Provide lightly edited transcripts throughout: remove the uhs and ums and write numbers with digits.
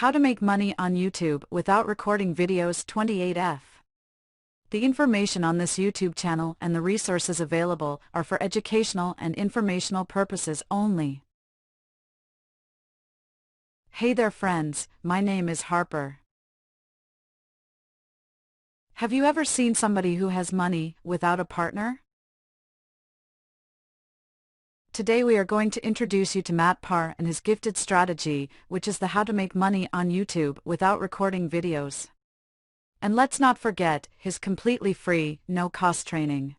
How to make money on YouTube without recording videos 28F. The information on this YouTube channel and the resources available are for educational and informational purposes only. Hey there friends, my name is Harper. Have you ever seen somebody who has money without a partner? Today we are going to introduce you to Matt Parr and his gifted strategy, which is the how to make money on YouTube without recording videos. And let's not forget his completely free, no-cost training.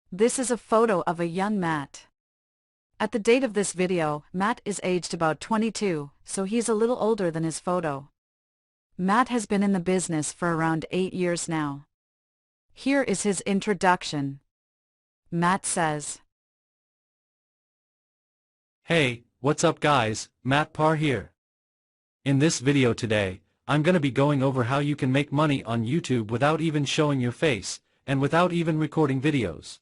This is a photo of a young Matt. At the date of this video, Matt is aged about 22, so he's a little older than his photo. Matt has been in the business for around 8 years now. Here is his introduction. Matt says, Hey, what's up guys, Matt Parr here. In this video today, I'm gonna be going over how you can make money on YouTube without even showing your face, and without even recording videos.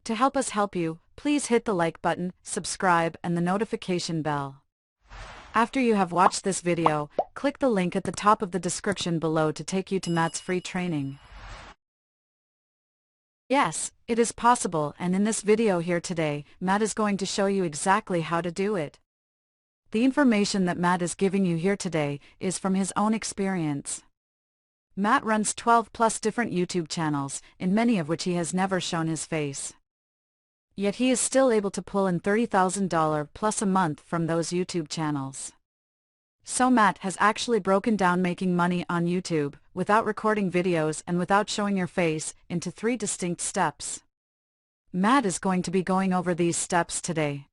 To help us help you, please hit the like button, subscribe and the notification bell. After you have watched this video, click the link at the top of the description below to take you to Matt's free training. Yes, it is possible, and in this video here today, Matt is going to show you exactly how to do it. The information that Matt is giving you here today is from his own experience. Matt runs 12+ different YouTube channels, in many of which he has never shown his face. Yet he is still able to pull in $30,000 plus a month from those YouTube channels. So Matt has actually broken down making money on YouTube, without recording videos and without showing your face, into 3 distinct steps. Matt is going to be going over these steps today.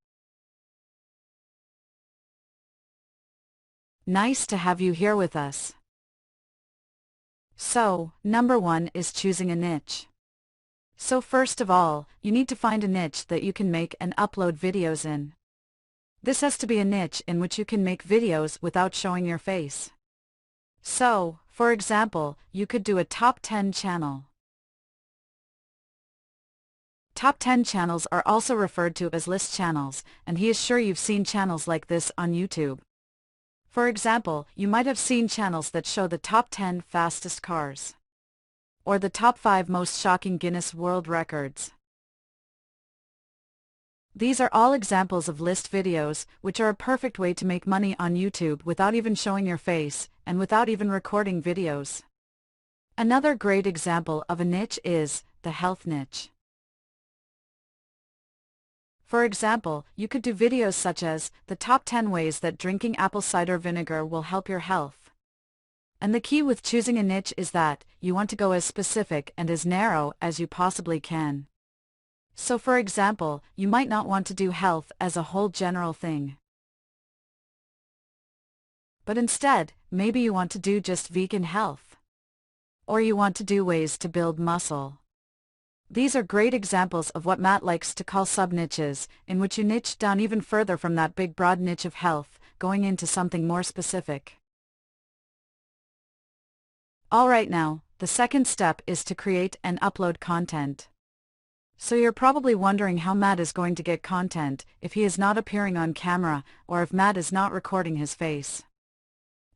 Nice to have you here with us. So, number 1 is choosing a niche. So first of all, you need to find a niche that you can make and upload videos in. This has to be a niche in which you can make videos without showing your face. So, for example, you could do a top 10 channel. Top 10 channels are also referred to as list channels, and he is sure you've seen channels like this on YouTube. For example, you might have seen channels that show the top 10 fastest cars, or the top 5 most shocking Guinness World Records. These are all examples of list videos, which are a perfect way to make money on YouTube without even showing your face, and without even recording videos. Another great example of a niche is the health niche. For example, you could do videos such as, the top 10 ways that drinking apple cider vinegar will help your health. And the key with choosing a niche is that, you want to go as specific and as narrow as you possibly can. So for example, you might not want to do health as a whole general thing. But instead, maybe you want to do just vegan health. Or you want to do ways to build muscle. These are great examples of what Matt likes to call sub-niches, in which you niche down even further from that big broad niche of health, going into something more specific. Alright now, the second step is to create and upload content. So you're probably wondering how Matt is going to get content if he is not appearing on camera, or if Matt is not recording his face.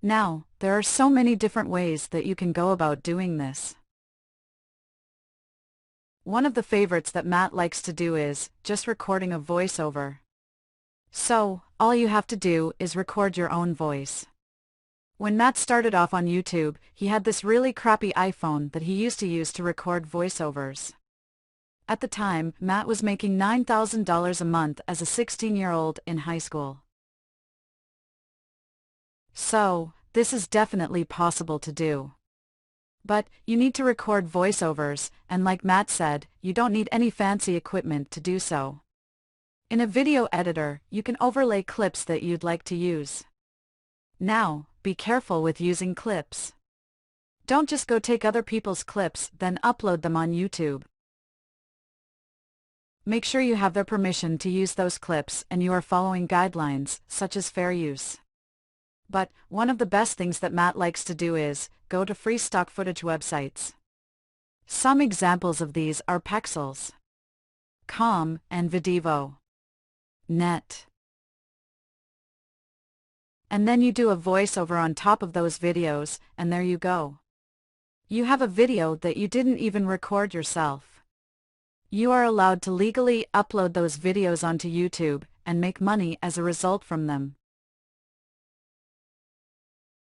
Now, there are so many different ways that you can go about doing this. One of the favorites that Matt likes to do is just recording a voiceover. So, all you have to do is record your own voice. When Matt started off on YouTube, he had this really crappy iPhone that he used to record voiceovers. At the time, Matt was making $9,000 a month as a 16-year-old in high school. So, this is definitely possible to do. But, you need to record voiceovers, and like Matt said, you don't need any fancy equipment to do so. In a video editor, you can overlay clips that you'd like to use. Now, be careful with using clips. Don't just go take other people's clips, then upload them on YouTube. Make sure you have their permission to use those clips and you are following guidelines, such as fair use. But, one of the best things that Matt likes to do is, go to free stock footage websites. Some examples of these are Pexels, Com, and Videvo. Net. And then you do a voiceover on top of those videos, and there you go. You have a video that you didn't even record yourself. You are allowed to legally upload those videos onto YouTube and make money as a result from them.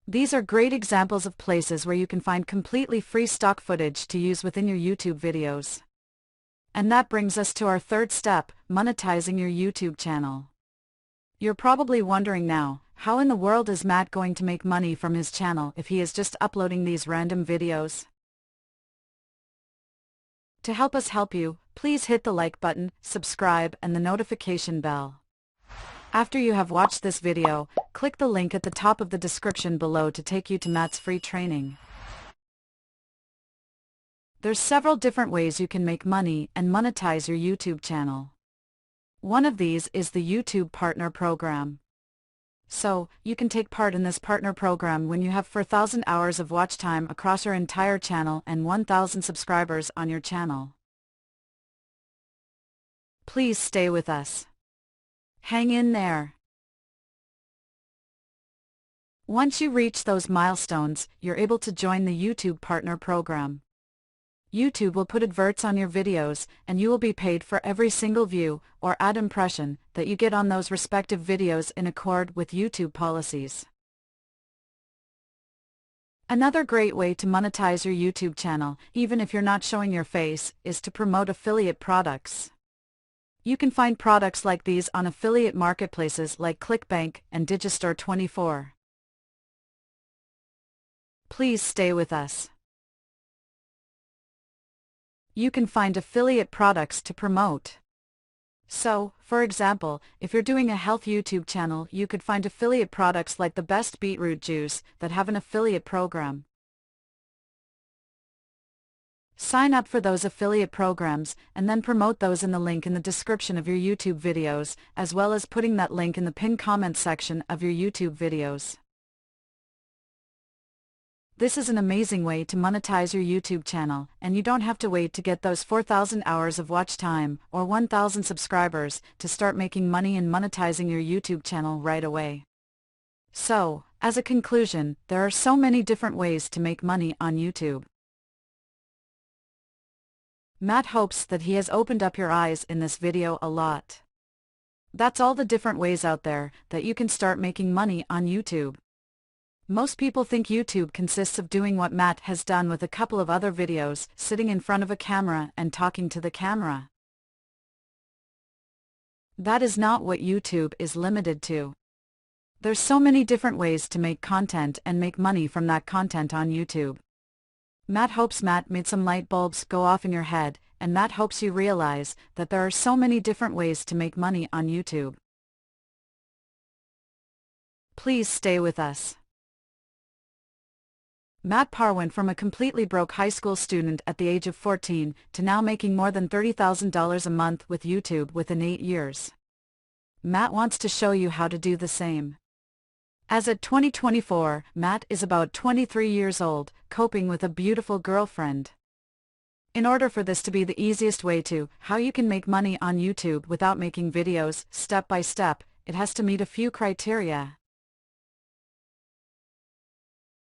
These are great examples of places where you can find completely free stock footage to use within your YouTube videos. And that brings us to our third step, monetizing your YouTube channel. You're probably wondering now, how in the world is Matt going to make money from his channel if he is just uploading these random videos? To help us help you, please hit the like button, subscribe, and the notification bell. After you have watched this video, click the link at the top of the description below to take you to Matt's free training. There's several different ways you can make money and monetize your YouTube channel. One of these is the YouTube Partner Program. So, you can take part in this partner program when you have 4,000 hours of watch time across your entire channel and 1,000 subscribers on your channel. Please stay with us. Hang in there. Once you reach those milestones, you're able to join the YouTube Partner Program. YouTube will put adverts on your videos, and you will be paid for every single view or ad impression that you get on those respective videos in accord with YouTube policies. Another great way to monetize your YouTube channel, even if you're not showing your face, is to promote affiliate products. You can find products like these on affiliate marketplaces like ClickBank and Digistore24. Please stay with us. You can find affiliate products to promote. So, for example, if you're doing a health YouTube channel, you could find affiliate products like the best beetroot juice that have an affiliate program. Sign up for those affiliate programs and then promote those in the link in the description of your YouTube videos, as well as putting that link in the pinned comment section of your YouTube videos. This is an amazing way to monetize your YouTube channel, and you don't have to wait to get those 4,000 hours of watch time or 1,000 subscribers to start making money and monetizing your YouTube channel right away. So, as a conclusion, there are so many different ways to make money on YouTube. Matt hopes that he has opened up your eyes in this video a lot. That's all the different ways out there that you can start making money on YouTube. Most people think YouTube consists of doing what Matt has done with a couple of other videos, sitting in front of a camera and talking to the camera. That is not what YouTube is limited to. There's so many different ways to make content and make money from that content on YouTube. Matt hopes Matt made some light bulbs go off in your head, and Matt hopes you realize that there are so many different ways to make money on YouTube. Please stay with us. Matt Parr went from a completely broke high school student at the age of 14 to now making more than $30,000 a month with YouTube within 8 years. Matt wants to show you how to do the same. As at 2024, Matt is about 23 years old, coping with a beautiful girlfriend. In order for this to be the easiest way to how you can make money on YouTube without making videos step by step, it has to meet a few criteria.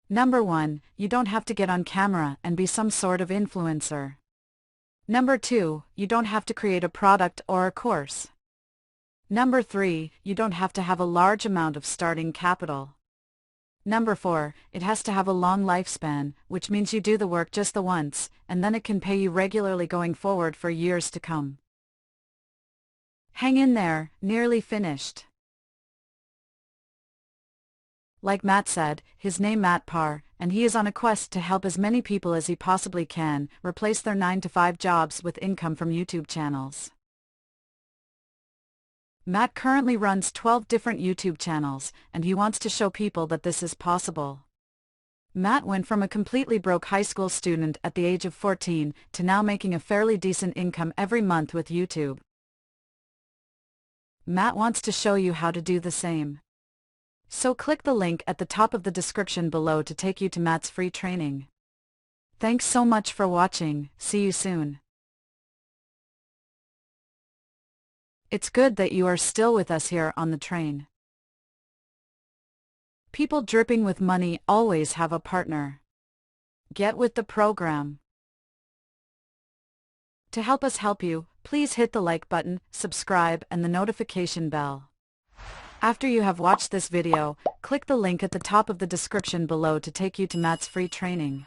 Number 1, you don't have to get on camera and be some sort of influencer. Number 2, you don't have to create a product or a course. Number 3, you don't have to have a large amount of starting capital. Number 4, it has to have a long lifespan, which means you do the work just the once, and then it can pay you regularly going forward for years to come. Hang in there, nearly finished. Like Matt said, his name Matt Parr, and he is on a quest to help as many people as he possibly can replace their 9-to-5 jobs with income from YouTube channels. Matt currently runs 12 different YouTube channels, and he wants to show people that this is possible. Matt went from a completely broke high school student at the age of 14 to now making a fairly decent income every month with YouTube. Matt wants to show you how to do the same. So click the link at the top of the description below to take you to Matt's free training. Thanks so much for watching, see you soon. It's good that you are still with us here on the train. People dripping with money always have a partner. Get with the program. To help us help you, please hit the like button, subscribe, and the notification bell. After you have watched this video, click the link at the top of the description below to take you to Matt's free training.